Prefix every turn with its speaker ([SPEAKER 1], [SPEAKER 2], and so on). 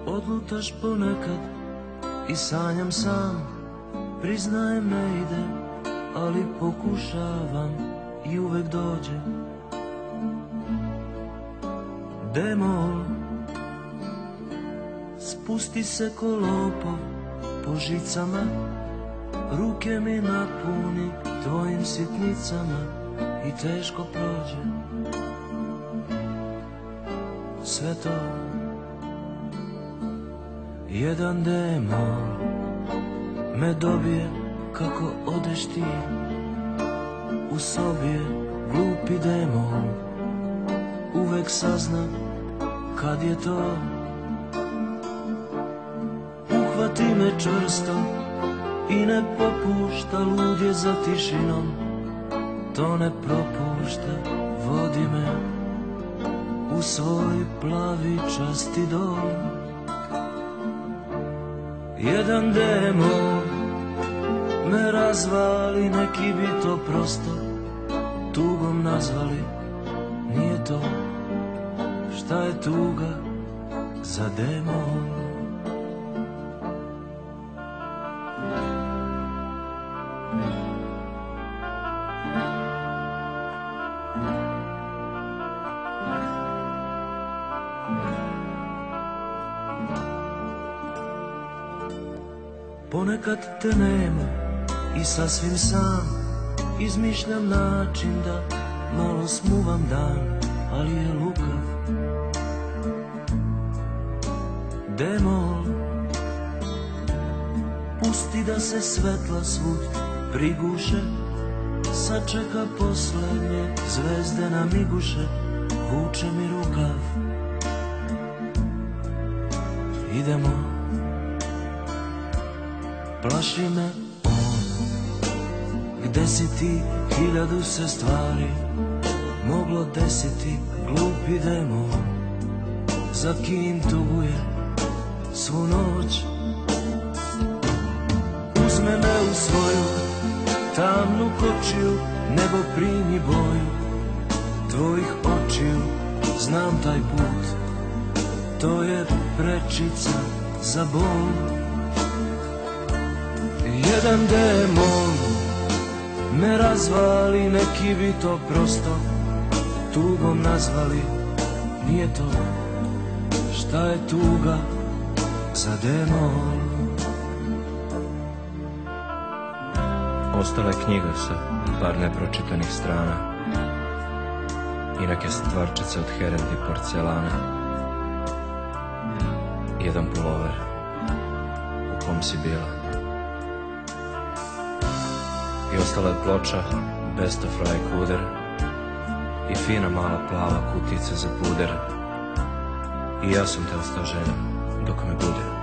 [SPEAKER 1] Odlutaš ponekad i sanjam sam, priznajem ne ide, ali pokušavam i uvek dođe. D-mol, spusti se ko lopov po žicama, ruke mi napuni tvojim sitnicama i teško prođe. Sve to jedan D-mol me dobije kako odeš ti. U sobi je glupi D-mol, uvek sazna kad je to. Uhvati me čvrsto i ne popušta, lud je za tišinom, to ne propušta. Vodi me u svoj plavi časti dom. Jedan D-mol me razvali, neki bi to prosto tugom nazvali. Nije to, šta je tuga za D-mol? Ponekad te nema i sasvim sam izmišljam način da malo smuvam dan, ali je lukav. D-mol, pusti da se svetla svud priguše, sačeka poslednje zvezde na miguše, vuče mi rukav. Idemo, plaši me on, gde si ti, 1000 se stvari moglo desiti. Glupi D-mol, za kim tuguje svu noć. Uzme me u svoju tamnu kočiju, nebo primi boju tvojih očiju. Znam taj put, to je prečica za bol. Jedan D-mol me razvali, neki bi to prosto tugom nazvali. Nije to, šta je tuga za D-mol?
[SPEAKER 2] Ostala je knjiga sa par nepročitanih strana i neke stvarčice od heraldi porcelana. Jedan pulover u kom si bila. I ostala je ploča Best of Ray Cooder i fina mala plava kutica za puder. I ja sam te ostao želja dok me bude.